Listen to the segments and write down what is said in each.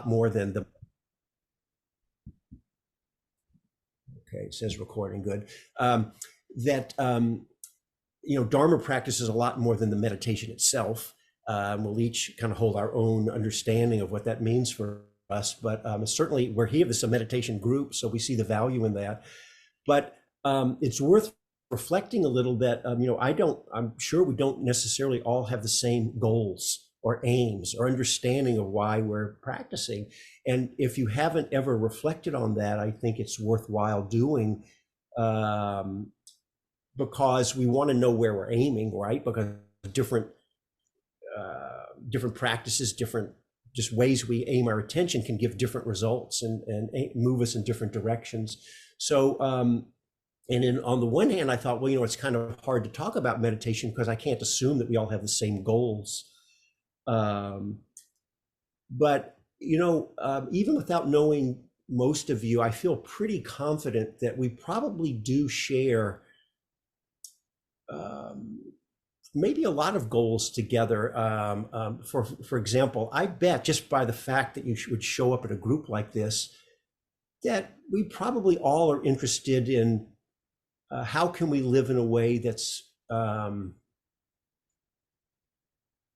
more than the, okay, it says recording, good. That, Dharma practice is a lot more than the meditation itself. We'll each kind of hold our own understanding of what that means for us, but certainly we're here, this is a meditation group, so we see the value in that. But it's worth reflecting a little that, I'm sure we don't necessarily all have the same goals or aims or understanding of why we're practicing. And if you haven't ever reflected on that, I think it's worthwhile doing, because we want to know where we're aiming, right? Because different practices, different just ways we aim our attention can give different results and move us in different directions. So, and on the one hand, I thought, well, it's kind of hard to talk about meditation because I can't assume that we all have the same goals. But, even without knowing most of you, I feel pretty confident that we probably do share maybe a lot of goals together. For example, I bet just by the fact that you would show up at a group like this, that we probably all are interested in how can we live in a way that's,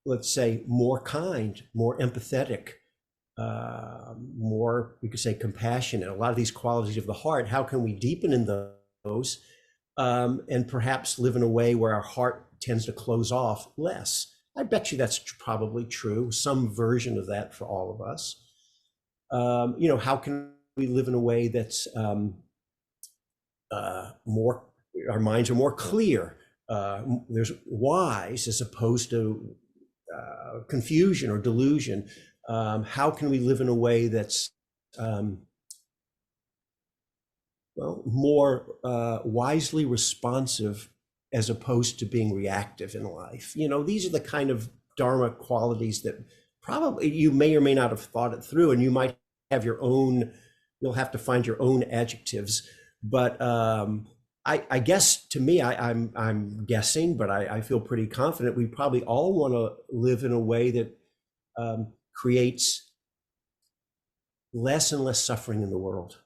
let's say, more kind, more empathetic, more, we could say, compassionate, a lot of these qualities of the heart. How can we deepen in those, and perhaps live in a way where our heart tends to close off less? I bet you that's probably true, some version of that for all of us. How can we live in a way that's more, our minds are more clear, there's wise as opposed to confusion or delusion. How can we live in a way that's more wisely responsive as opposed to being reactive in life? These are the kind of Dharma qualities that probably you may or may not have thought it through, and you might have your own, you'll have to find your own adjectives. But I guess, to me, I'm guessing, but I feel pretty confident we probably all want to live in a way that creates less and less suffering in the world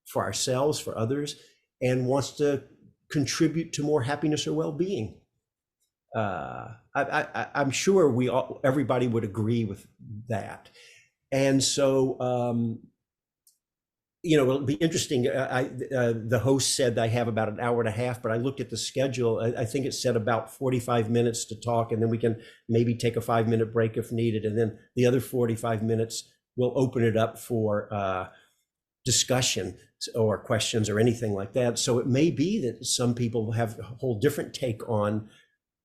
for ourselves, for others, and wants to contribute to more happiness or well-being. I'm sure everybody would agree with that. And so, it'll be interesting. The host said I have about an hour and a half, but I looked at the schedule. I think it said about 45 minutes to talk, and then we can maybe take a 5-minute break if needed. And then the other 45 minutes, we'll open it up for discussion or questions or anything like that. So it may be that some people have a whole different take on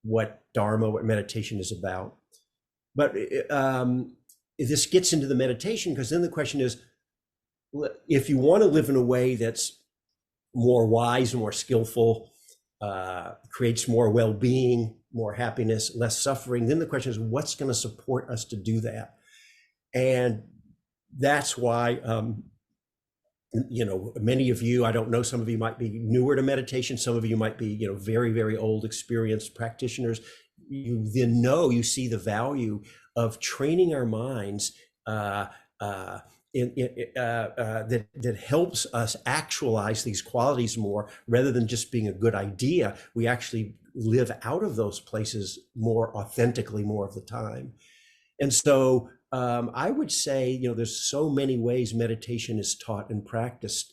what Dharma, what meditation is about. But this gets into the meditation, because then the question is, if you want to live in a way that's more wise, more skillful, creates more well-being, more happiness, less suffering, then the question is, what's going to support us to do that? And that's why, many of you, I don't know, some of you might be newer to meditation, some of you might be, very, very old, experienced practitioners. You then you see the value of training our minds that helps us actualize these qualities more, rather than just being a good idea. We actually live out of those places more authentically more of the time. And so I would say, there's so many ways meditation is taught and practiced.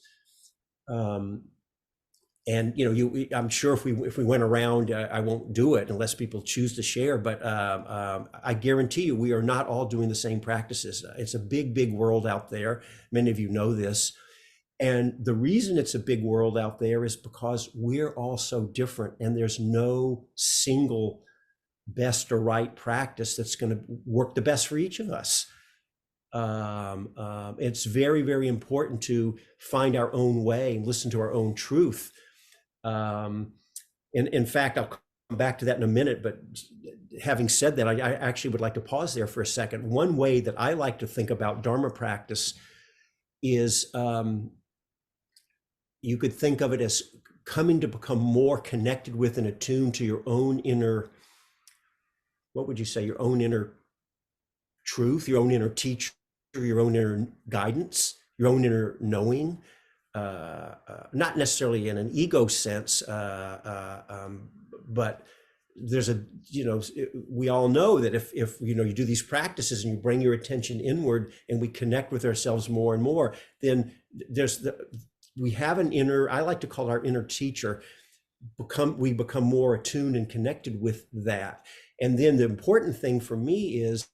And I'm sure if we went around, I won't do it unless people choose to share. But I guarantee you, we are not all doing the same practices. It's a big, big world out there. Many of you know this, and the reason it's a big world out there is because we're all so different, and there's no single best or right practice that's going to work the best for each of us. It's very, very important to find our own way and listen to our own truth. In fact, I'll come back to that in a minute, but having said that, I actually would like to pause there for a second. One way that I like to think about Dharma practice is, you could think of it as coming to become more connected with and attuned to your own inner, what would you say, your own inner truth, your own inner teacher, your own inner guidance, your own inner knowing, not necessarily in an ego sense, but there's a, we all know that if you do these practices and you bring your attention inward and we connect with ourselves more and more, then we have an inner, I like to call our inner teacher, we become more attuned and connected with that. And then the important thing for me is,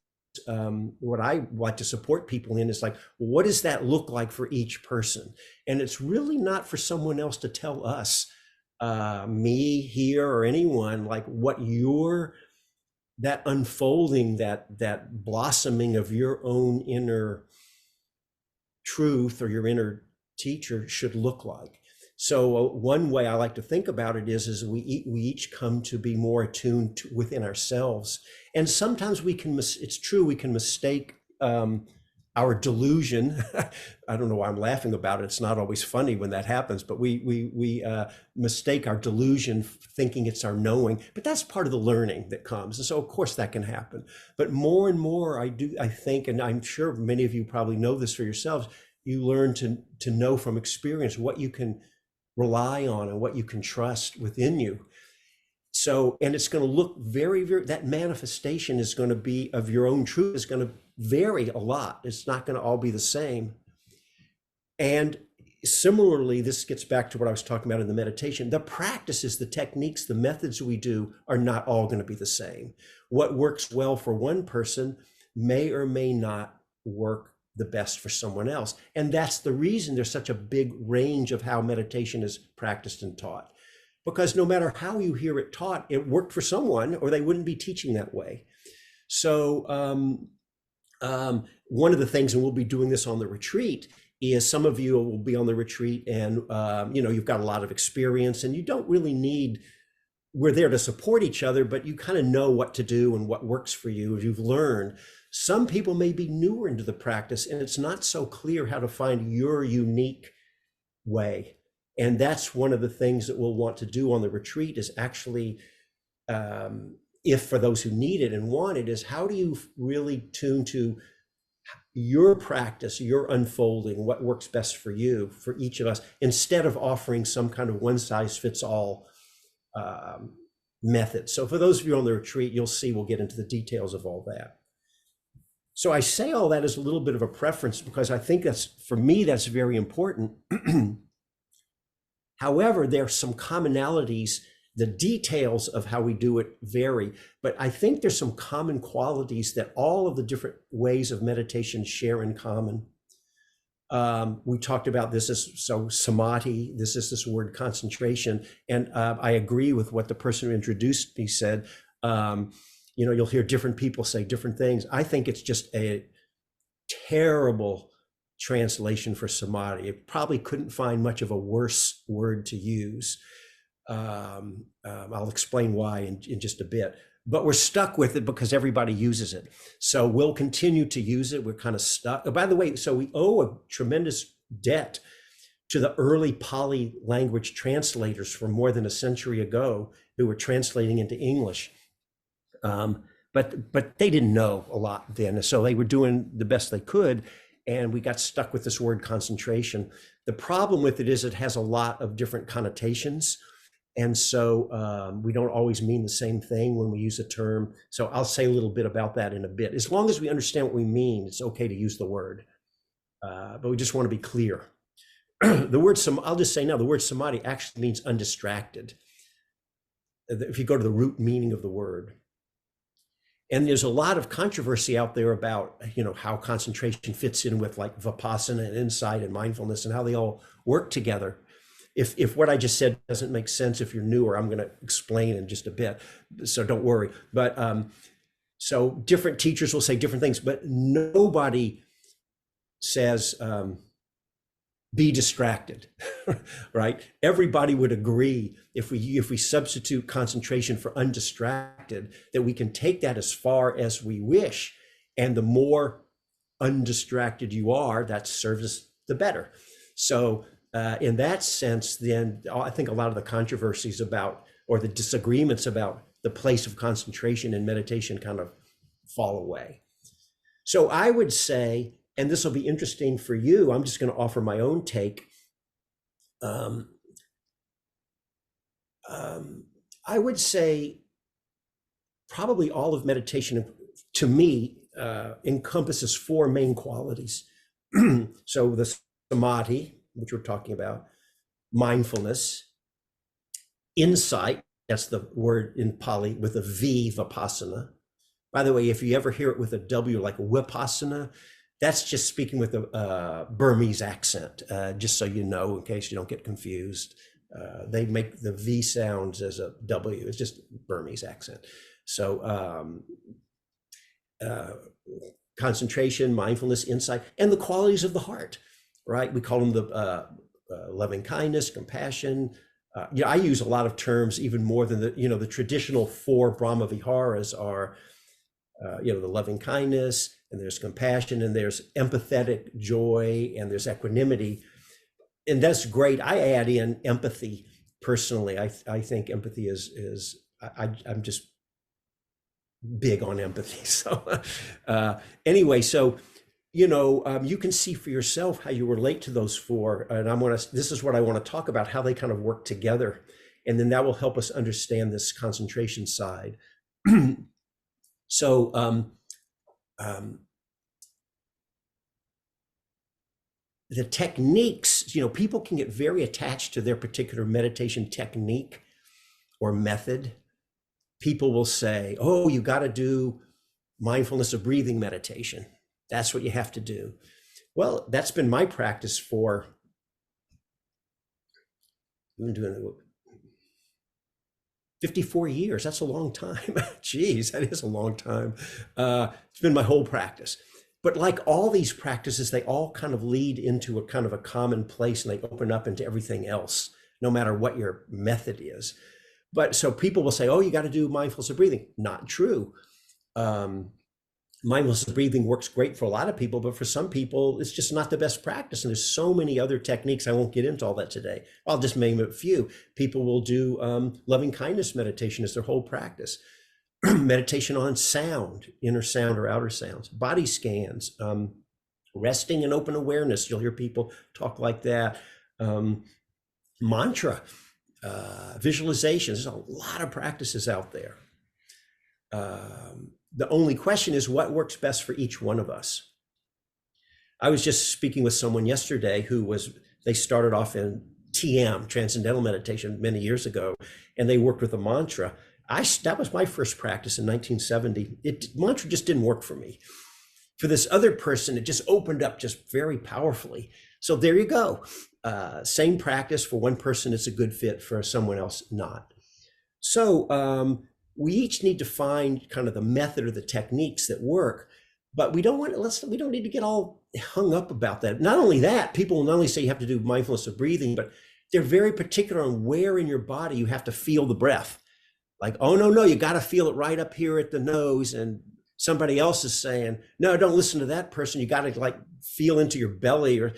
what I like to support people in is like, what does that look like for each person? And it's really not for someone else to tell us, me here or anyone, like what that unfolding, that blossoming of your own inner truth or your inner teacher should look like. So one way I like to think about it is we each come to be more attuned within ourselves. And sometimes it's true, we can mistake our delusion. I don't know why I'm laughing about it. It's not always funny when that happens, but we mistake our delusion thinking it's our knowing, but that's part of the learning that comes. And so of course that can happen. But more and more I think, and I'm sure many of you probably know this for yourselves, you learn to know from experience what you can rely on and what you can trust within you. So, and it's going to look very, very, that manifestation is going to be of your own truth is going to vary a lot. It's not going to all be the same. And similarly, this gets back to what I was talking about in the meditation. The practices, the techniques, the methods we do are not all going to be the same. What works well for one person may or may not work the best for someone else. And that's the reason there's such a big range of how meditation is practiced and taught. Because no matter how you hear it taught, it worked for someone or they wouldn't be teaching that way. So one of the things, and we'll be doing this on the retreat, is some of you will be on the retreat and you've got a lot of experience and you don't really need, we're there to support each other, but you kind of know what to do and what works for you as you've learned. Some people may be newer into the practice and it's not so clear how to find your unique way. And that's one of the things that we'll want to do on the retreat is actually, if for those who need it and want it, is how do you really tune to your practice, your unfolding, what works best for you, for each of us, instead of offering some kind of one size fits all method. So for those of you on the retreat, you'll see, we'll get into the details of all that. So I say all that as a little bit of a preference because I think for me, that's very important. However, there are some commonalities. The details of how we do it vary, but I think there's some common qualities that all of the different ways of meditation share in common. We talked about this so samadhi, this is this word concentration. And I agree with what the person who introduced me said. You'll hear different people say different things. I think it's just a terrible translation for samadhi. It probably couldn't find much of a worse word to use. I'll explain why in just a bit, but we're stuck with it because everybody uses it. So we'll continue to use it. We're kind of stuck. Oh, by the way, so we owe a tremendous debt to the early Pali language translators from more than a century ago who were translating into English. But they didn't know a lot then. So they were doing the best they could. And we got stuck with this word concentration. The problem with it is it has a lot of different connotations. And so we don't always mean the same thing when we use a term. So I'll say a little bit about that in a bit. As long as we understand what we mean, it's okay to use the word. But we just want to be clear. The word, I'll just say now, the word samadhi actually means undistracted. If you go to the root meaning of the word. And there's a lot of controversy out there about, how concentration fits in with like Vipassana and insight and mindfulness and how they all work together. If what I just said doesn't make sense, if you're newer, I'm going to explain in just a bit. So don't worry. But so different teachers will say different things, but nobody says be distracted, right? Everybody would agree if we substitute concentration for undistracted, that we can take that as far as we wish. And the more undistracted you are, that serves us the better. So in that sense, then I think a lot of the controversies about, or the disagreements about the place of concentration in meditation kind of fall away. So I would say and this will be interesting for you. I'm just going to offer my own take. I would say probably all of meditation, to me, encompasses four main qualities. So the samadhi, which we're talking about, mindfulness, insight, that's the word in Pali with a V, Vipassana. By the way, if you ever hear it with a W, like Vipassana, that's just speaking with a Burmese accent, just so you know, in case you don't get confused. They make the V sounds as a W. It's just Burmese accent. So concentration, mindfulness, insight, and the qualities of the heart, right? We call them the loving kindness, compassion. I use a lot of terms, even more than the traditional four Brahma Viharas are, the loving kindness, and there's compassion, and there's empathetic joy, and there's equanimity. And that's great. I add in empathy personally. I think empathy I'm just big on empathy. So anyway, so you can see for yourself how you relate to those four, and this is what I want to talk about, how they kind of work together, and then that will help us understand this concentration side. So the techniques, people can get very attached to their particular meditation technique or method. People will say, oh, you got to do mindfulness of breathing meditation. That's what you have to do. Well, that's been my practice for, I've been doing it 54 years. That's a long time. Geez, that is a long time. It's been my whole practice. But like all these practices, they all kind of lead into a kind of a common place, and they open up into everything else, no matter what your method is. But so people will say, oh, you got to do mindfulness of breathing. Not true. Mindfulness of breathing works great for a lot of people, but for some people, it's just not the best practice. And there's so many other techniques. I won't get into all that today. I'll just name a few. People will do loving kindness meditation as their whole practice. Meditation on sound, inner sound or outer sounds, body scans, resting and open awareness. You'll hear people talk like that. Mantra, visualizations. There's a lot of practices out there. The only question is what works best for each one of us. I was just speaking with someone yesterday they started off in TM, Transcendental Meditation, many years ago, and they worked with a mantra. That was my first practice in 1970. Mantra just didn't work for me. For this other person, it just opened up just very powerfully. So there you go. Same practice. For one person, it's a good fit. For someone else, not. So we each need to find kind of the method or the techniques that work, but we don't need to get all hung up about that. Not only that, people will not only say you have to do mindfulness of breathing, but they're very particular on where in your body you have to feel the breath. Like, oh, no, you got to feel it right up here at the nose. And somebody else is saying, no, don't listen to that person. You got to like feel into your belly, or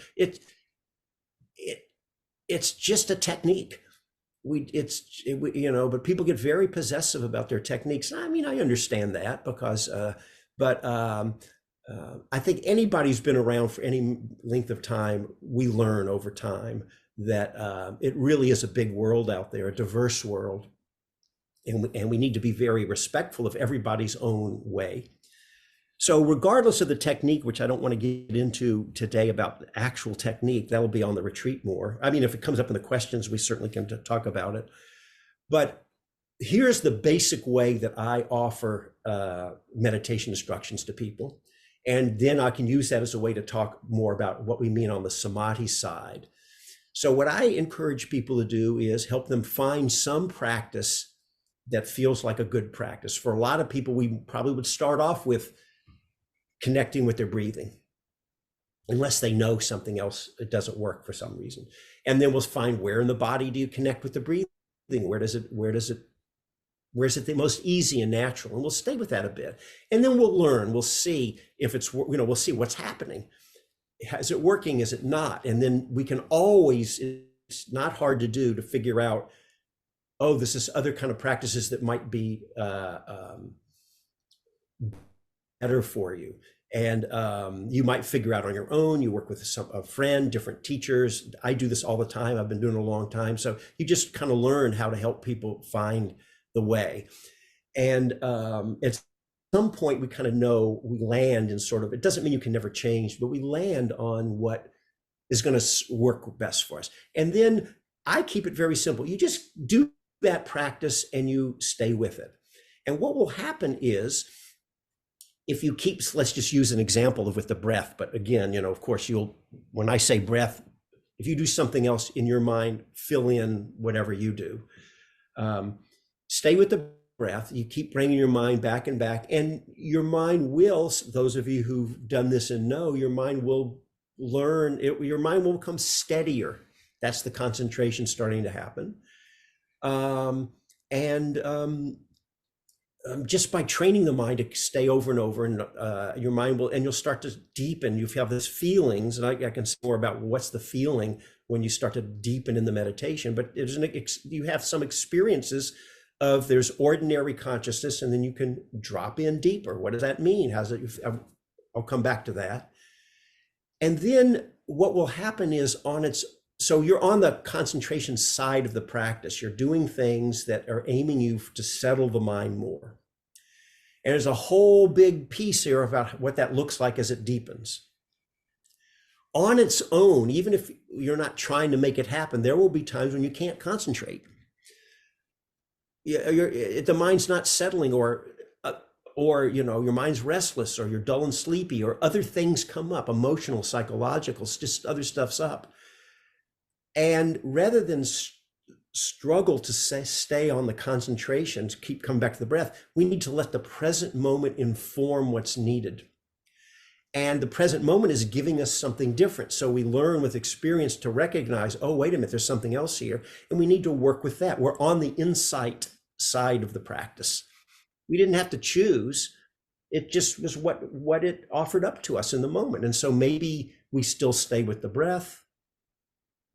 it's just a technique. But people get very possessive about their techniques. I mean, I understand that because, I think anybody who's been around for any length of time, we learn over time that it really is a big world out there, a diverse world. And we need to be very respectful of everybody's own way. So regardless of the technique, which I don't want to get into today about the actual technique, that will be on the retreat more. I mean, if it comes up in the questions, we certainly can talk about it. But here's the basic way that I offer meditation instructions to people. And then I can use that as a way to talk more about what we mean on the samadhi side. So what I encourage people to do is help them find some practice that feels like a good practice. For a lot of people, we probably would start off with connecting with their breathing, unless they know something else, it doesn't work for some reason. And then we'll find where in the body do you connect with the breathing? Where's it the most easy and natural? And we'll stay with that a bit. And then we'll learn, we'll see if it's, we'll see what's happening. Is it working? Is it not? And then we can always, it's not hard to do to figure out, oh, this is other kind of practices that might be better for you. And you might figure out on your own. You work with a friend, different teachers. I do this all the time. I've been doing it a long time. So you just kind of learn how to help people find the way. And at some point, we kind of know, we land in sort of, it doesn't mean you can never change, but we land on what is going to work best for us. And then I keep it very simple. You just do that practice and you stay with it. And what will happen is, if you keep, let's just use an example of with the breath, but again, you know, of course, when I say breath, if you do something else in your mind, fill in whatever you do. Stay with the breath. You keep bringing your mind back and back, and your mind will, those of you who've done this and know, your mind will learn, your mind will become steadier. That's the concentration starting to happen. Just by training the mind to stay over and over, and your mind will, and you'll start to deepen. You have these feelings, and I can say more about what's the feeling when you start to deepen in the meditation, but you have some experiences of, there's ordinary consciousness, and then you can drop in deeper. What does that mean? I'll come back to that. And then what will happen is, so you're on the concentration side of the practice. You're doing things that are aiming you to settle the mind more. And there's a whole big piece here about what that looks like as it deepens. On its own, even if you're not trying to make it happen, there will be times when you can't concentrate. The mind's not settling, or you know, your mind's restless, or you're dull and sleepy, or other things come up, emotional, psychological, just other stuff's up. And rather than struggle to stay on the concentration, to keep coming back to the breath, we need to let the present moment inform what's needed. And the present moment is giving us something different. So we learn with experience to recognize, oh, wait a minute, there's something else here. And we need to work with that. We're on the insight side of the practice. We didn't have to choose. It just was what it offered up to us in the moment. And so maybe we still stay with the breath.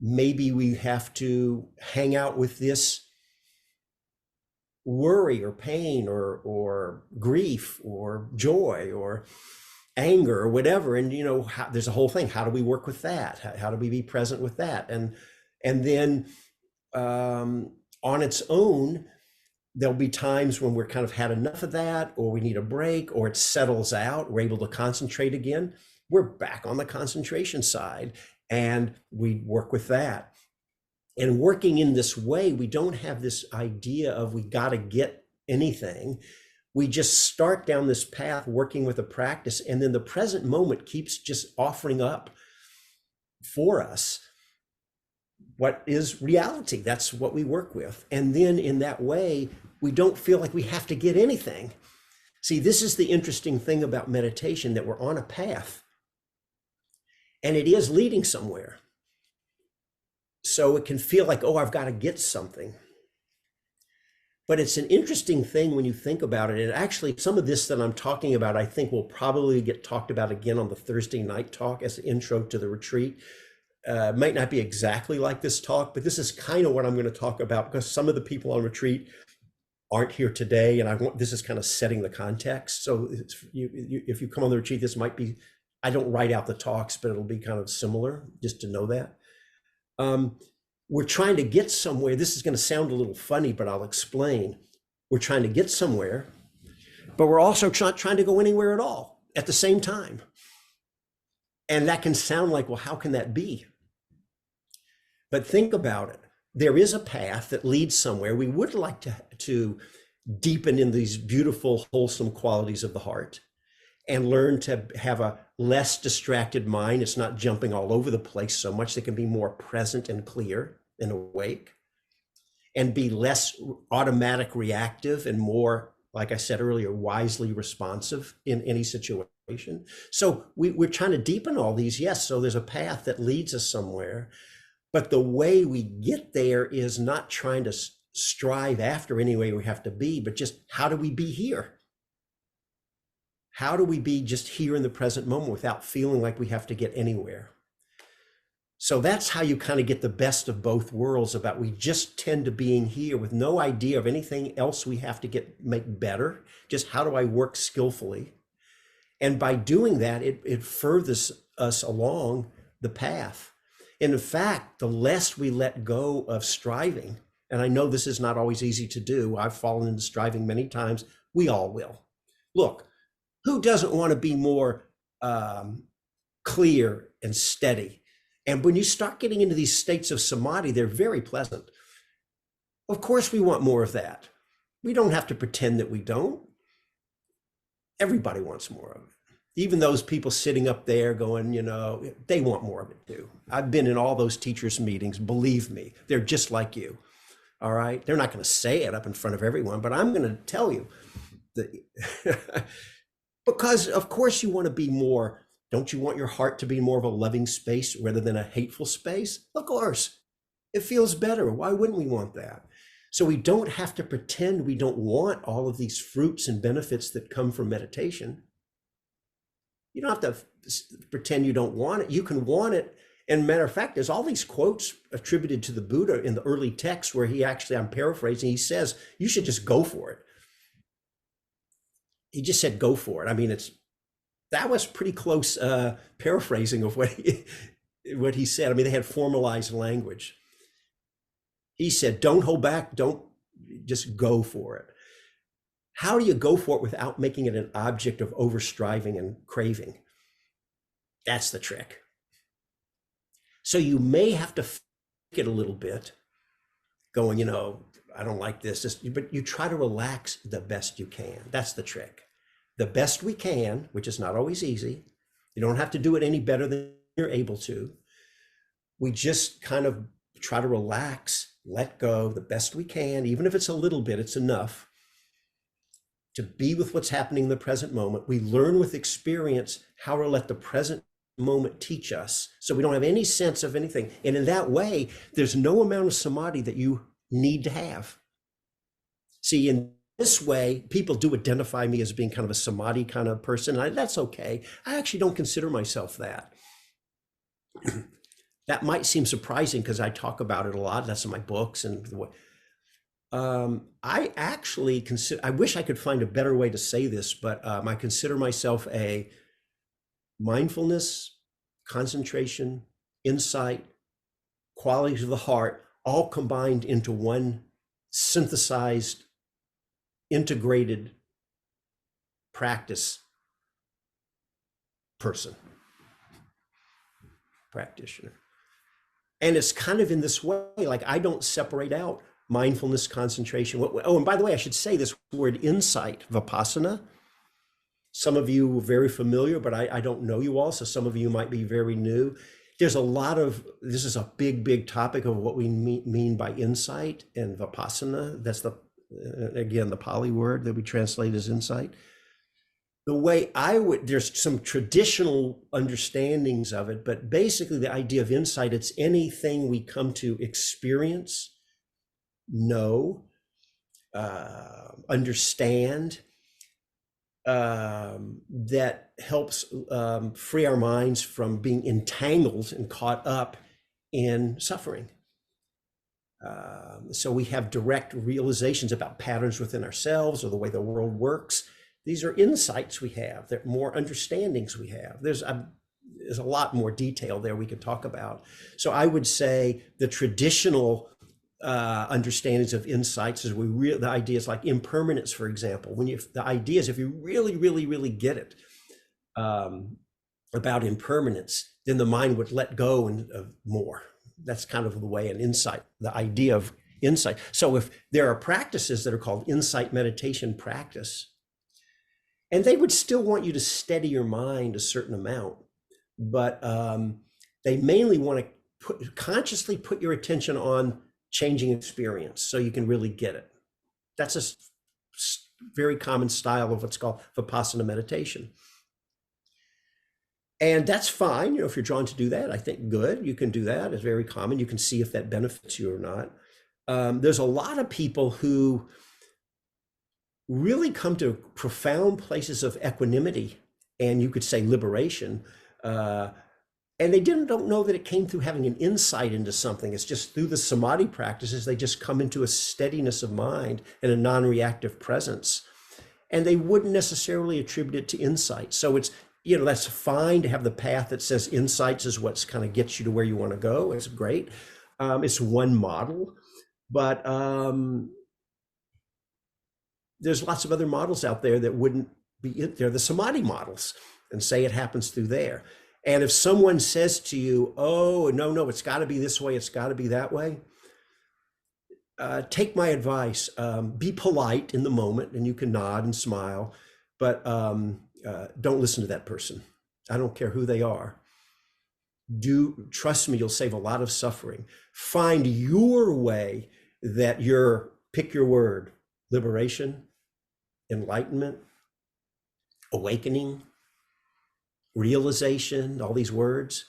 Maybe we have to hang out with this worry or pain or grief or joy or anger or whatever. And, you know, there's a whole thing. How do we work with that? How do we be present with that? And then on its own, there'll be times when we're kind of had enough of that, or we need a break, or it settles out. We're able to concentrate again. We're back on the concentration side. And we work with that. And working in this way, we don't have this idea of we got to get anything. We just start down this path working with a practice, and then the present moment keeps just offering up for us what is reality. That's what we work with. And then in that way, we don't feel like we have to get anything. See, this is the interesting thing about meditation, that we're on a path. And it is leading somewhere. So it can feel like, oh, I've got to get something. But it's an interesting thing when you think about it. And actually, some of this that I'm talking about, I think will probably get talked about again on the Thursday night talk as an intro to the retreat. Might not be exactly like this talk, but this is kind of what I'm going to talk about, because some of the people on retreat aren't here today. And this is kind of setting the context. So if you come on the retreat, this might be, I don't write out the talks, but it'll be kind of similar, just to know that. We're trying to get somewhere. This is going to sound a little funny, but I'll explain. We're trying to get somewhere, but we're also not trying to go anywhere at all at the same time. And that can sound like, well, how can that be? But think about it. There is a path that leads somewhere. We would like to deepen in these beautiful, wholesome qualities of the heart, and learn to have a less distracted mind. It's not jumping all over the place so much. They can be more present and clear and awake, and be less automatic reactive and more, like I said earlier, wisely responsive in any situation. So we're trying to deepen all these, yes. So there's a path that leads us somewhere, but the way we get there is not trying to strive after any way we have to be, but just how do we be here? How do we be just here in the present moment without feeling like we have to get anywhere? So that's how you kind of get the best of both worlds, about we just tend to being here with no idea of anything else we have to make better. Just how do I work skillfully? And by doing that, it furthers us along the path. And in fact, the less we let go of striving, and I know this is not always easy to do. I've fallen into striving many times. We all will. Look, who doesn't want to be more clear and steady? And when you start getting into these states of samadhi, they're very pleasant. Of course, we want more of that. We don't have to pretend that we don't. Everybody wants more of it. Even those people sitting up there going, they want more of it too. I've been in all those teachers' meetings. Believe me, they're just like you. All right. They're not going to say it up in front of everyone, but I'm going to tell you that because of course you want to be more. Don't you want your heart to be more of a loving space rather than a hateful space? Of course. It feels better. Why wouldn't we want that? So we don't have to pretend we don't want all of these fruits and benefits that come from meditation. You don't have to pretend you don't want it. You can want it. And matter of fact, there's all these quotes attributed to the Buddha in the early texts where he actually, I'm paraphrasing, he says, you should just go for it. He just said, go for it. I mean, that was pretty close paraphrasing of what he said. I mean, they had formalized language. He said, don't hold back. Don't just go for it. How do you go for it without making it an object of overstriving and craving? That's the trick. So you may have to fake it a little bit, going, I don't like this, but you try to relax the best you can. That's the trick. The best we can, which is not always easy. You don't have to do it any better than you're able to. We just kind of try to relax, let go the best we can. Even if it's a little bit, it's enough to be with what's happening in the present moment. We learn with experience how to let the present moment teach us, so we don't have any sense of anything. And in that way, there's no amount of samadhi that you need to have. See, in this way, people do identify me as being kind of a samadhi kind of person. And that's okay. I actually don't consider myself that. That might seem surprising because I talk about it a lot. That's in my books. And I actually consider, I wish I could find a better way to say this, but I consider myself a mindfulness, concentration, insight, qualities of the heart, all combined into one synthesized, integrated practice person, practitioner. And it's kind of in this way, like I don't separate out mindfulness, concentration. Oh, and by the way, I should say this word insight, Vipassana. Some of you are very familiar, but I don't know you all. So some of you might be very new. There's a lot of, this is a big, big topic of what we mean by insight and Vipassana. That's again, the Pali word that we translate as insight. The way there's some traditional understandings of it, but basically the idea of insight, it's anything we come to experience, know, understand, that helps free our minds from being entangled and caught up in suffering. So we have direct realizations about patterns within ourselves or the way the world works. These are insights we have. There are more understandings we have. There's a lot more detail there we could talk about. So I would say the traditional understandings of insights is the ideas like impermanence, for example. The idea is if you really, really, really get it about impermanence, then the mind would let go of more. That's kind of the way an insight, the idea of insight. So if there are practices that are called insight meditation practice, and they would still want you to steady your mind a certain amount, but they mainly want to consciously put your attention on changing experience so you can really get it. That's a very common style of what's called Vipassana meditation. And that's fine, if you're drawn to do that, I think good, you can do that. It's very common. You can see if that benefits you or not. There's a lot of people who really come to profound places of equanimity and you could say liberation, and they don't know that it came through having an insight into something. It's just through the samadhi practices, they just come into a steadiness of mind and a non-reactive presence. and they wouldn't necessarily attribute it to insight. So it's, you know, that's fine to have the path that says insights is what's kind of gets you to where you want to go. It's great. It's one model, but there's lots of other models out there that wouldn't be, they're the Samadhi models, and say it happens through there. And if someone says to you, oh, no, it's got to be this way, it's got to be that way, take my advice. Be polite in the moment, and you can nod and smile, but don't listen to that person. I don't care who they are. Trust me, you'll save a lot of suffering. Find your way that pick your word, liberation, enlightenment, awakening, realization, all these words.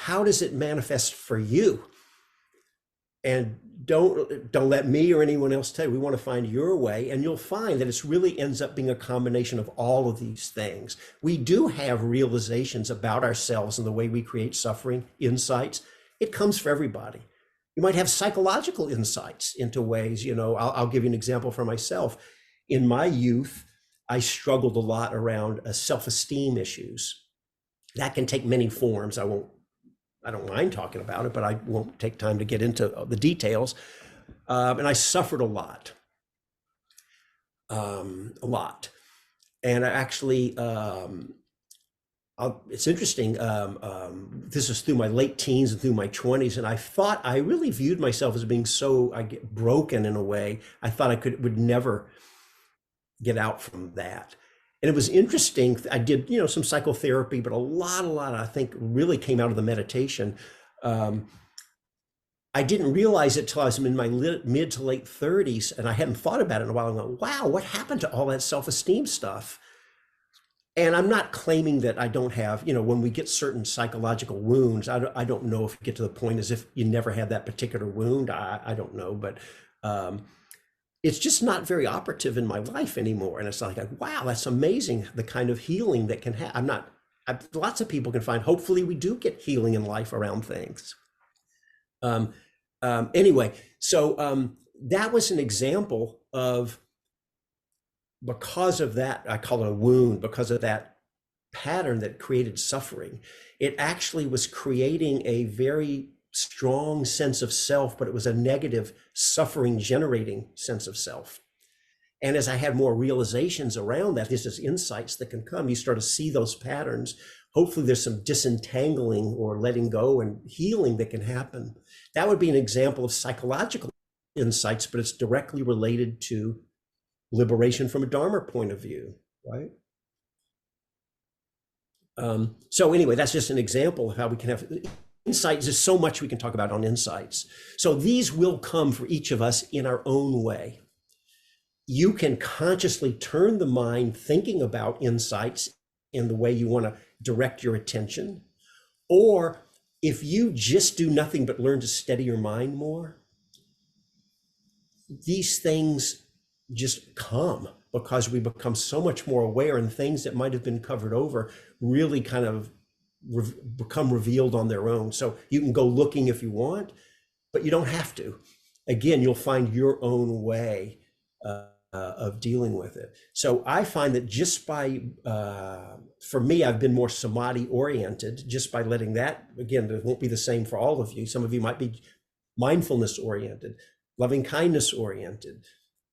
How does it manifest for you? And don't let me or anyone else tell you. We want to find your way, and you'll find that it really ends up being a combination of all of these things. We do have realizations about ourselves and the way we create suffering, insights. It comes for everybody. You might have psychological insights into ways, you know, I'll give you an example for myself. In my youth, I struggled a lot around self-esteem issues. That can take many forms. I don't mind talking about it, but I won't take time to get into the details. And I suffered a lot. And I actually, it's interesting. This is through my late teens and through my 20s. And I really viewed myself as being broken in a way. I thought I would never get out from that. And it was interesting. I did, you know, some psychotherapy, but a lot, I think, really came out of the meditation. I didn't realize it till I was in my mid to late 30s, and I hadn't thought about it in a while. I'm going, wow, what happened to all that self-esteem stuff? And I'm not claiming that I don't have, you know, when we get certain psychological wounds, I don't know if you get to the point as if you never had that particular wound. I don't know, but it's just not very operative in my life anymore. And it's like, wow, that's amazing, the kind of healing that can happen. Lots of people can find, hopefully we do get healing in life around things. Anyway, so that was an example of, because of that, I call it a wound, because of that pattern that created suffering, it actually was creating a very strong sense of self, but it was a negative, suffering generating sense of self. And as I had more realizations around that, this is insights that can come. You start to see those patterns. Hopefully there's some disentangling or letting go and healing that can happen. That would be an example of psychological insights, but it's directly related to liberation from a Dharma point of view, right? So anyway, that's just an example of how we can have insights. There's so much we can talk about on insights. So these will come for each of us in our own way. You can consciously turn the mind thinking about insights in the way you want to direct your attention. Or if you just do nothing but learn to steady your mind more, these things just come because we become so much more aware, and things that might have been covered over really kind of become revealed on their own. So you can go looking if you want, but you don't have to. Again, you'll find your own way of dealing with it. So I find that just by, for me, I've been more samadhi oriented, just by letting that, again, it won't be the same for all of you. Some of you might be mindfulness oriented, loving kindness oriented,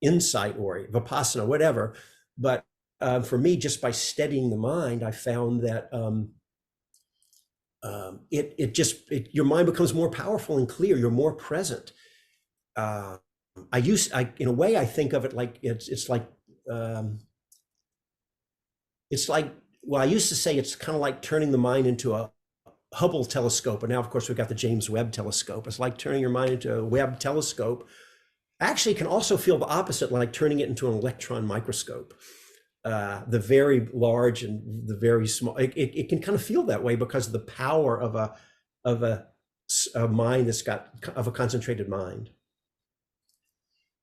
insight oriented, Vipassana, whatever. But for me, just by steadying the mind, I found that your mind becomes more powerful and clear. You're more present. In a way, I think of it like it's like, well, I used to say it's kind of like turning the mind into a Hubble telescope, and now of course we've got the James Webb telescope. It's like turning your mind into a Webb telescope. Actually, it can also feel the opposite, like turning it into an electron microscope. The very large and the very small, it can kind of feel that way because of the power of a mind of a concentrated mind.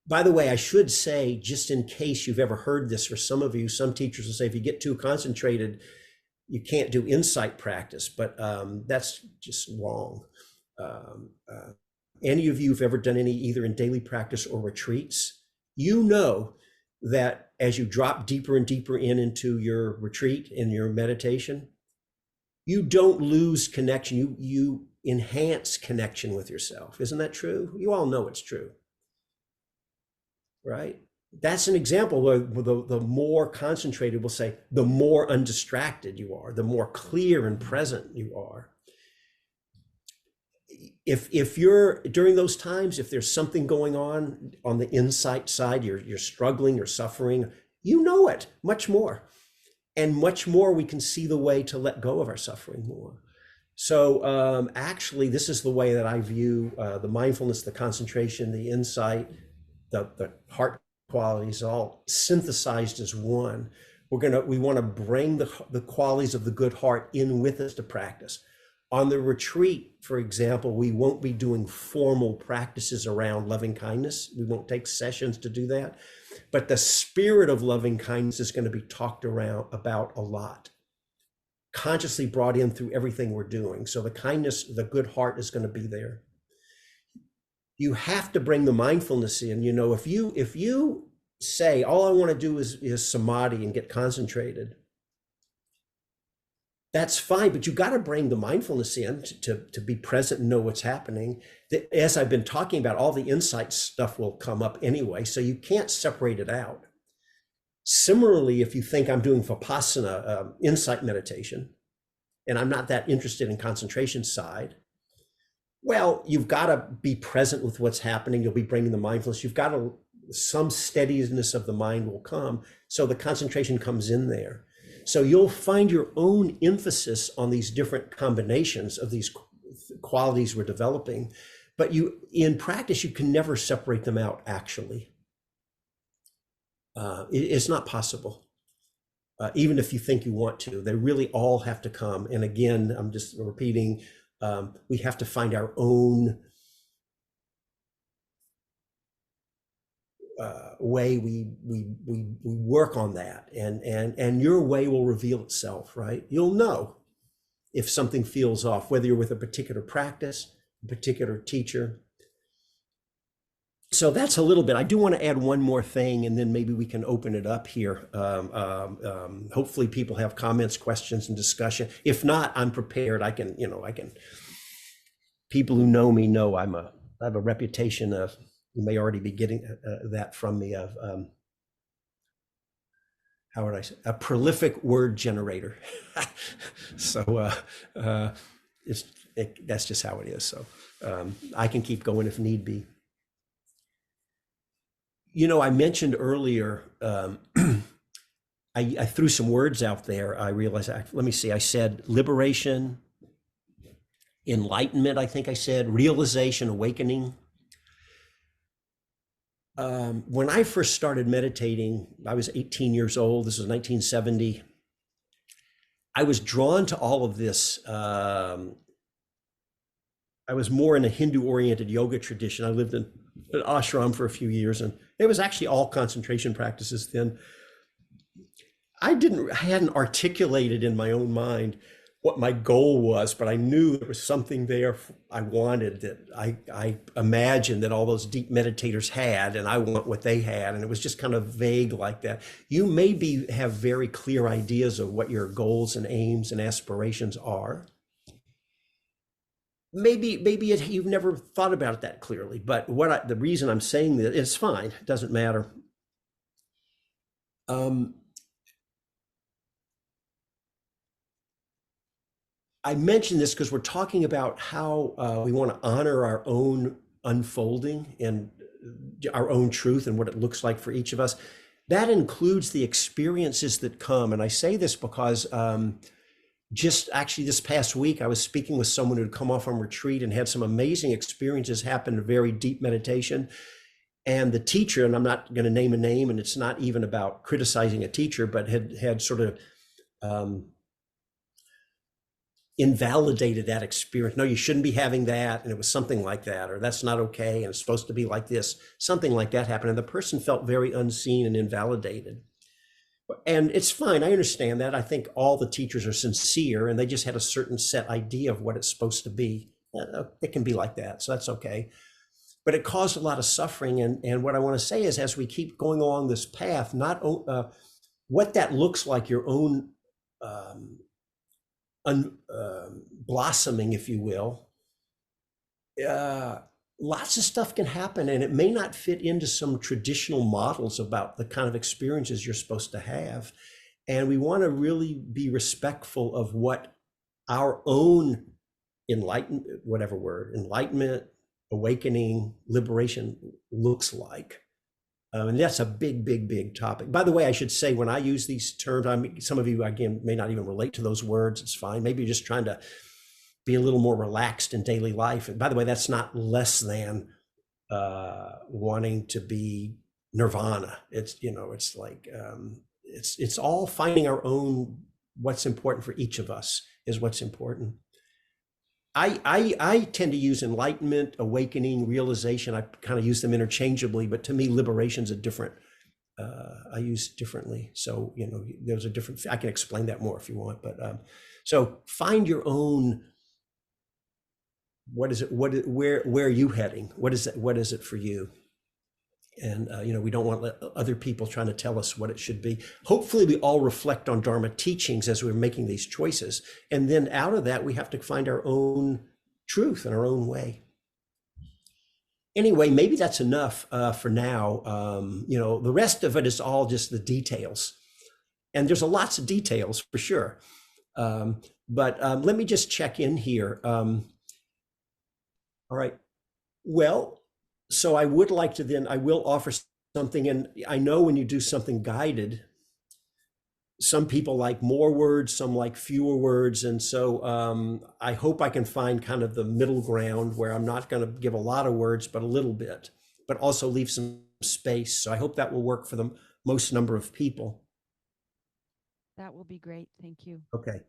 By the way, I should say, just in case you've ever heard this, for some of you, some teachers will say, if you get too concentrated, you can't do insight practice, but that's just wrong. Any of you who've ever done any, either in daily practice or retreats, you know that as you drop deeper and deeper into your retreat, in your meditation, you don't lose connection. You enhance connection with yourself. Isn't that true? You all know it's true, right? That's an example where the more concentrated, we'll say, the more undistracted you are, the more clear and present you are. If you're during those times, if there's something going on the insight side, you're struggling, you're suffering, you know it much more. And much more, we can see the way to let go of our suffering more. So actually, this is the way that I view the mindfulness, the concentration, the insight, the heart qualities, all synthesized as one. We want to bring the qualities of the good heart in with us to practice. On the retreat, for example, we won't be doing formal practices around loving kindness. We won't take sessions to do that. But the spirit of loving kindness is going to be talked about a lot, consciously brought in through everything we're doing. So the kindness, the good heart is going to be there. You have to bring the mindfulness in. If you say, all I want to do is samadhi and get concentrated, that's fine, but you got to bring the mindfulness in to be present and know what's happening. As I've been talking about, all the insight stuff will come up anyway, so you can't separate it out. Similarly, if you think I'm doing Vipassana, insight meditation, and I'm not that interested in concentration side, well, you've got to be present with what's happening. You'll be bringing the mindfulness. You've got to, some steadiness of the mind will come, so the concentration comes in there. So you'll find your own emphasis on these different combinations of these qualities we're developing, but in practice, you can never separate them out, actually. It's not possible, even if you think you want to. They really all have to come. And again, I'm just repeating, we have to find our own way we work on that, and your way will reveal itself, right? You'll know if something feels off, whether you're with a particular practice, a particular teacher. So that's a little bit. I do want to add one more thing, and then maybe we can open it up here. Hopefully people have comments, questions, and discussion. If not, I'm prepared. I can. People who know me know I have a reputation of, you may already be getting that from me, of how would I say, a prolific word generator. So that's just how it is. So I can keep going if need be. I mentioned earlier, I threw some words out there. I realized, let me see, I said liberation, enlightenment, I think I said, realization, awakening. When I first started meditating, I was 18 years old. This was 1970. I was drawn to all of this. I was more in a Hindu-oriented yoga tradition. I lived in an ashram for a few years, and it was actually all concentration practices then. I hadn't articulated in my own mind what my goal was, but I knew there was something there I wanted, that I imagined that all those deep meditators had, and I want what they had. And it was just kind of vague like that. You maybe have very clear ideas of what your goals and aims and aspirations are. Maybe you've never thought about it that clearly, but the reason I'm saying that, it's fine, it doesn't matter. I mention this because we're talking about how we want to honor our own unfolding and our own truth and what it looks like for each of us. That includes the experiences that come. And I say this because just actually this past week, I was speaking with someone who'd come off on retreat and had some amazing experiences happen in very deep meditation. And the teacher, and I'm not going to name a name, and it's not even about criticizing a teacher, but had sort of invalidated that experience. No, you shouldn't be having that. And it was something like that, or that's not okay. And it's supposed to be like this. Something like that happened. And the person felt very unseen and invalidated. And it's fine. I understand that. I think all the teachers are sincere, and they just had a certain set idea of what it's supposed to be. It can be like that. So that's okay. but it caused a lot of suffering. And what I want to say is, as we keep going along this path, not what that looks like, your own um, blossoming, if you will, uh, lots of stuff can happen, and it may not fit into some traditional models about the kind of experiences you're supposed to have. And we want to really be respectful of what our own enlightenment, awakening, liberation looks like. And that's a big, big, big topic. By the way, I should say, when I use these terms, some of you, again, may not even relate to those words. It's fine. Maybe you're just trying to be a little more relaxed in daily life. And by the way, that's not less than wanting to be nirvana. It's, it's like, it's all finding our own, what's important for each of us is what's important. I tend to use enlightenment, awakening, realization. I kind of use them interchangeably, but to me, liberation's a different, I use differently. So, there's a different, I can explain that more if you want, but so find your own, what is it, where are you heading? What is it for you? And, we don't want other people trying to tell us what it should be. Hopefully we all reflect on Dharma teachings as we're making these choices. And then out of that, we have to find our own truth in our own way. Anyway, maybe that's enough for now. The rest of it is all just the details. And there's lots of details for sure. But let me just check in here. All right. Well, so I would like to I will offer something. And I know when you do something guided, some people like more words, some like fewer words. And so I hope I can find kind of the middle ground where I'm not going to give a lot of words, but a little bit, but also leave some space. So I hope that will work for the most number of people. That will be great. Thank you. Okay.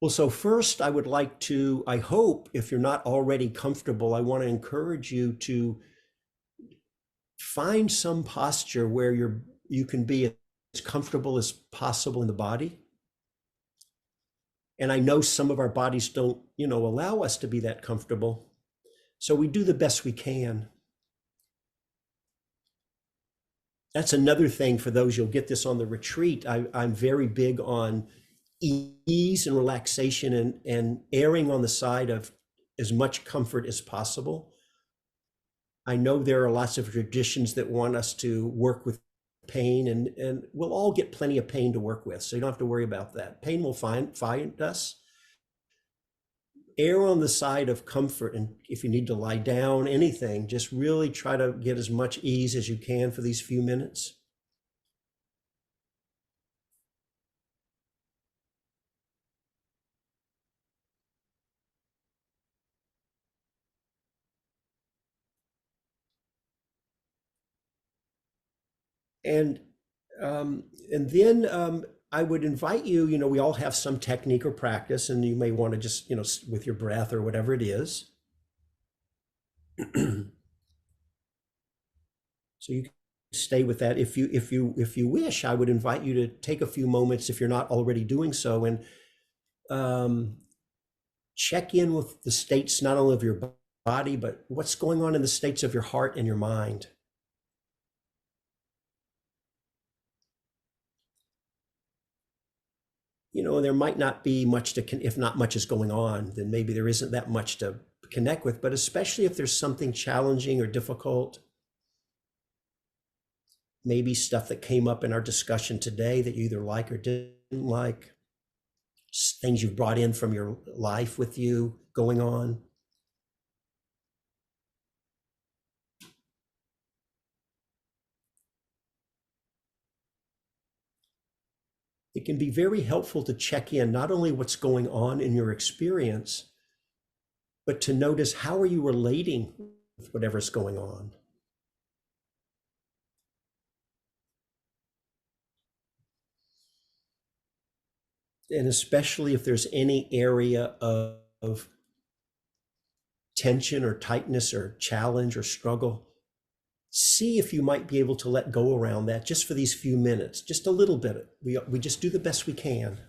Well, so first I would like to, I hope if you're not already comfortable, I want to encourage you to find some posture where you can be as comfortable as possible in the body. And I know some of our bodies don't, allow us to be that comfortable. So we do the best we can. That's another thing for those, you'll get this on the retreat. I'm very big on ease and relaxation and erring on the side of as much comfort as possible. I know there are lots of traditions that want us to work with pain, and we'll all get plenty of pain to work with, so you don't have to worry about that. Pain will find us. Err on the side of comfort, and if you need to lie down, anything, just really try to get as much ease as you can for these few minutes. And then I would invite you, we all have some technique or practice, and you may want to just, with your breath or whatever it is. So you can stay with that. If you wish, I would invite you to take a few moments, if you're not already doing so, and check in with the states, not only of your body, but what's going on in the states of your heart and your mind. There might not be much if not much is going on, then maybe there isn't that much to connect with, but especially if there's something challenging or difficult, maybe stuff that came up in our discussion today that you either like or didn't like, things you've brought in from your life with you going on. It can be very helpful to check in, not only what's going on in your experience, but to notice how are you relating with whatever's going on. And especially if there's any area of tension or tightness or challenge or struggle, see if you might be able to let go around that just for these few minutes, just a little bit. We just do the best we can.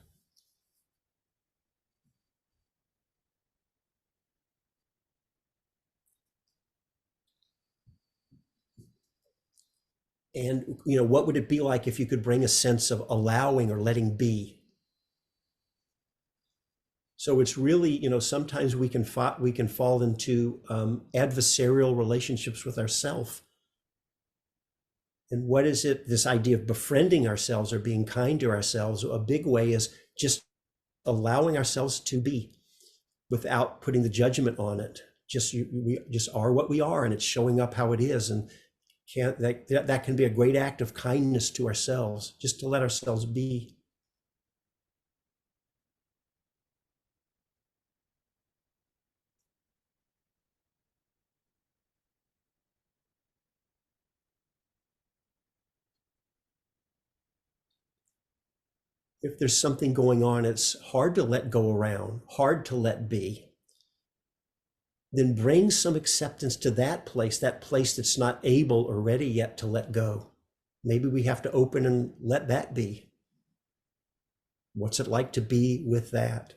And, what would it be like if you could bring a sense of allowing or letting be? So it's really, sometimes we can fall into adversarial relationships with ourself. And what is it, this idea of befriending ourselves or being kind to ourselves? A big way is just allowing ourselves to be without putting the judgment on it. We just are what we are, and it's showing up how it is. And that can be a great act of kindness to ourselves, just to let ourselves be. If there's something going on, it's hard to let go around, hard to let be, then bring some acceptance to that place that's not able or ready yet to let go. Maybe we have to open and let that be. What's it like to be with that?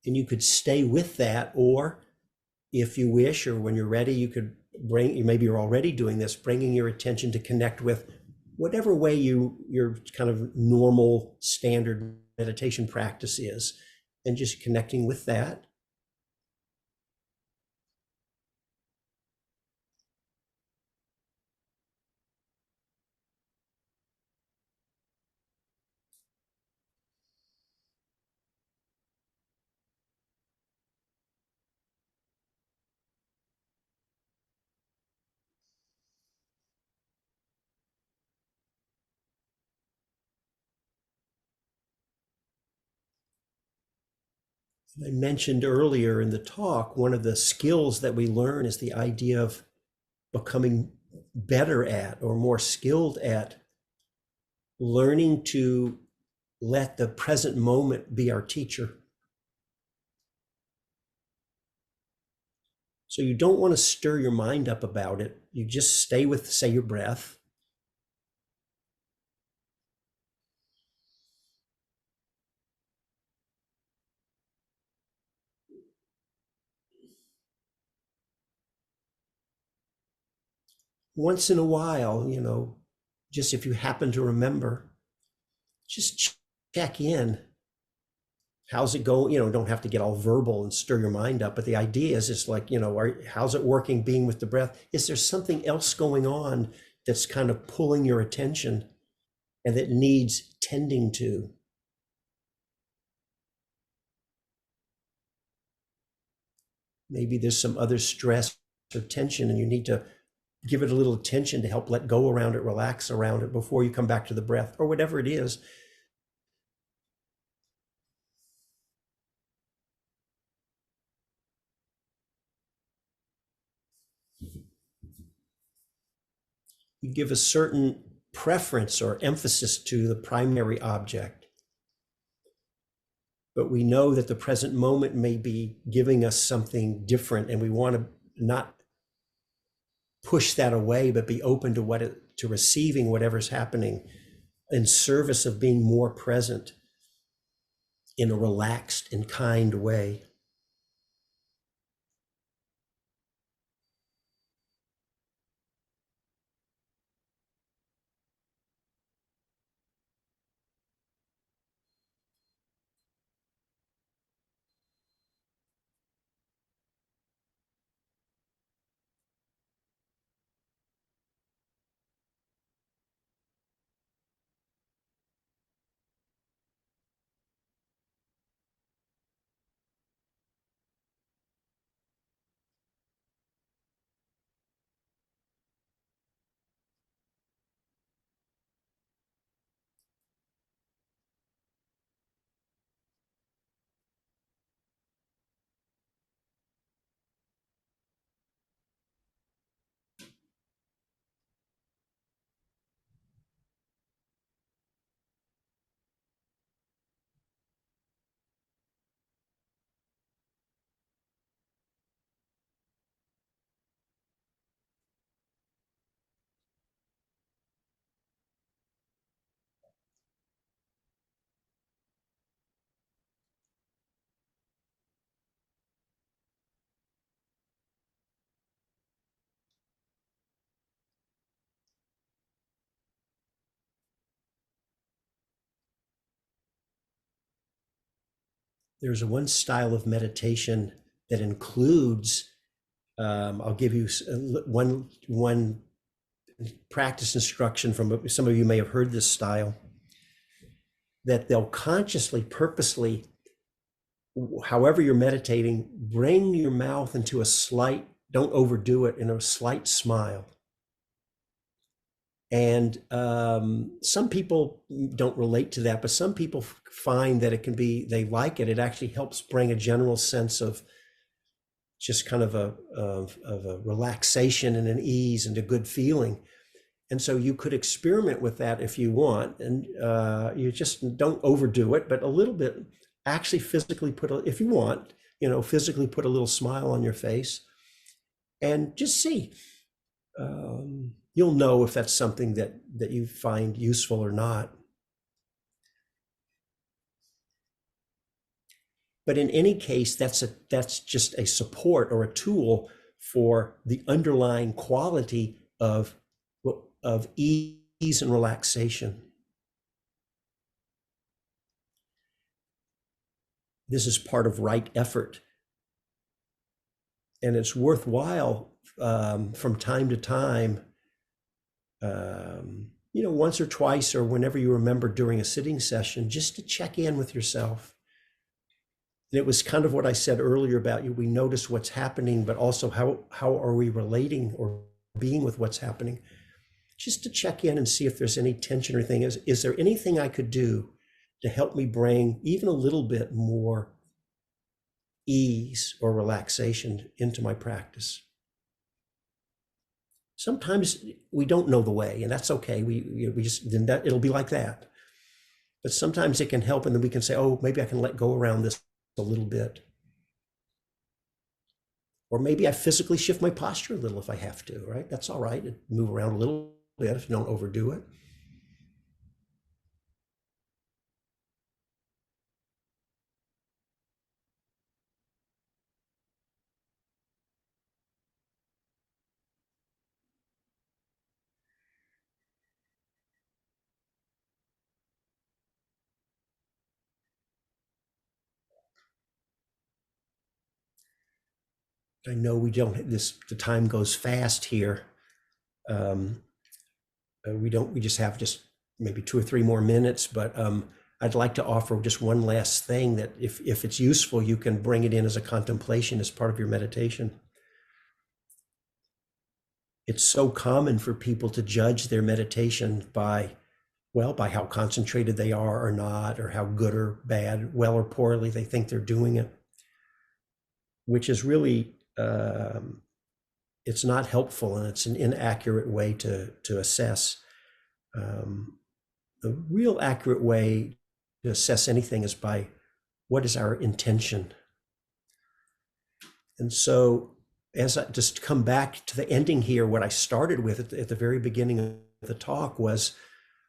And you could stay with that, or if you wish, or when you're ready, you could maybe you're already doing this, bringing your attention to connect with whatever way your kind of normal standard meditation practice is, and just connecting with that. I mentioned earlier in the talk, one of the skills that we learn is the idea of becoming better at or more skilled at learning to let the present moment be our teacher. So you don't want to stir your mind up about it. You just stay with, say, your breath. Once in a while, just if you happen to remember, just check in. How's it going? Don't have to get all verbal and stir your mind up, but the idea is it's like, how's it working being with the breath? Is there something else going on that's kind of pulling your attention and that needs tending to? Maybe there's some other stress or tension and you need to give it a little attention to help let go around it, relax around it before you come back to the breath, or whatever it is. You give a certain preference or emphasis to the primary object, but we know that the present moment may be giving us something different, and we want to not push that away, but be open to receiving whatever's happening in service of being more present in a relaxed and kind way. there's one style of meditation that includes, I'll give you one practice instruction from, some of you may have heard this style, that they'll consciously, purposely, however you're meditating, bring your mouth into a slight, don't overdo it, in a slight smile. And some people don't relate to that, but some people find that it can be, they like it. It actually helps bring a general sense of just kind of a relaxation and an ease and a good feeling. And so you could experiment with that if you want, and you just don't overdo it, but a little bit, actually physically if you want, physically put a little smile on your face and just see. You'll know if that's something that you find useful or not. But in any case, that's just a support or a tool for the underlying quality of ease and relaxation. This is part of right effort. And it's worthwhile from time to time, once or twice or whenever you remember during a sitting session, just to check in with yourself. And it was kind of what I said earlier about we notice what's happening, but also how are we relating or being with what's happening? Just to check in and see if there's any tension or anything. Is there anything I could do to help me bring even a little bit more ease or relaxation into my practice? Sometimes we don't know the way, and that's okay. We just, then that it'll be like that. But sometimes it can help, and then we can say, oh, maybe I can let go around this a little bit. Or maybe I physically shift my posture a little if I have to, right? That's all right. Move around a little bit if you don't overdo it. I know we don't, the time goes fast here. We just have maybe 2 or 3 more minutes, but I'd like to offer just one last thing that if it's useful, you can bring it in as a contemplation as part of your meditation. It's so common for people to judge their meditation by how concentrated they are or not, or how good or bad, well or poorly they think they're doing it, which is really, it's not helpful, and it's an inaccurate way to assess. The real accurate way to assess anything is by what is our intention. And so, as I just come back to the ending here, what I started with at the very beginning of the talk was,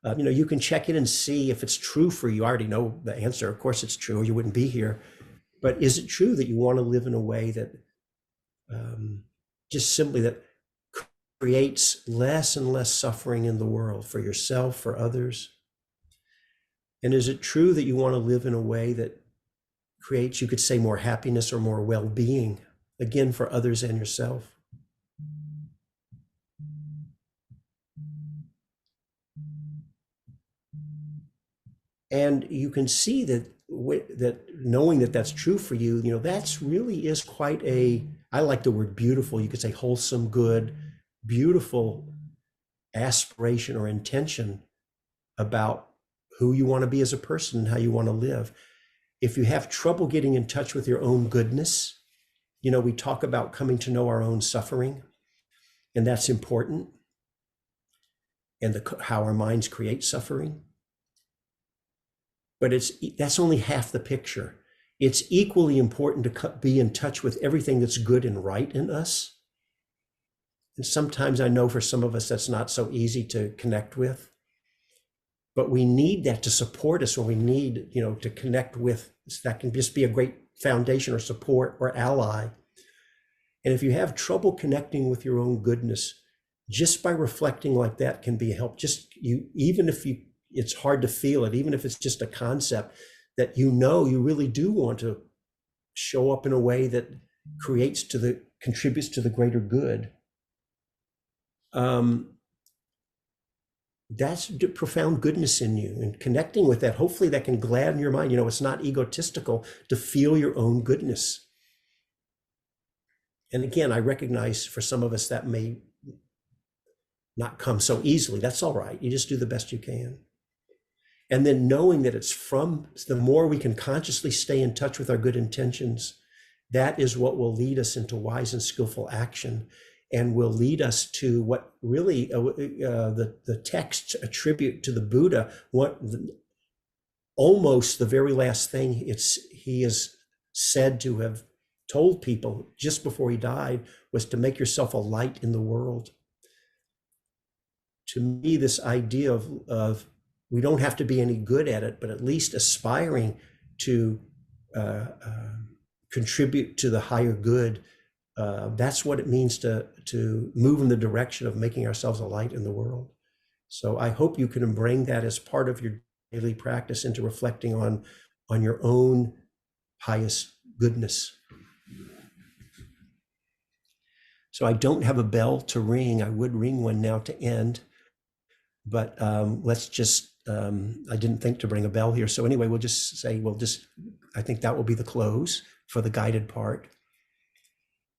you can check in and see if it's true for you. I already know the answer. Of course it's true, or you wouldn't be here. But is it true that you want to live in a way that just simply that creates less and less suffering in the world for yourself, for others? And is it true that you want to live in a way that creates, you could say, more happiness or more well-being, again, for others and yourself? And you can see that knowing that that's true for you, that's really is quite I like the word beautiful. You could say wholesome, good, beautiful aspiration or intention about who you want to be as a person and how you want to live. If you have trouble getting in touch with your own goodness, we talk about coming to know our own suffering, and that's important, and how our minds create suffering. But that's only half the picture. It's equally important to be in touch with everything that's good and right in us. And sometimes I know for some of us that's not so easy to connect with, but we need that to support us, or we need, to connect with. That can just be a great foundation or support or ally. And if you have trouble connecting with your own goodness, just by reflecting like that can be a help. Even if it's hard to feel it, even if it's just a concept, that you really do want to show up in a way that contributes to the greater good. That's profound goodness in you, and connecting with that, hopefully that can gladden your mind. It's not egotistical to feel your own goodness. And again, I recognize for some of us that may not come so easily. That's all right. You just do the best you can. And then knowing that the more we can consciously stay in touch with our good intentions, that is what will lead us into wise and skillful action, and will lead us to what really the texts attribute to the Buddha. Almost the very last thing he is said to have told people just before he died was to make yourself a light in the world. To me, this idea of we don't have to be any good at it, but at least aspiring to contribute to the higher good, that's what it means to move in the direction of making ourselves a light in the world. So I hope you can bring that as part of your daily practice into reflecting on your own highest goodness. So I don't have a bell to ring. I would ring one now to end, but let's just, I didn't think to bring a bell here. So anyway, we'll just say, I think that will be the close for the guided part.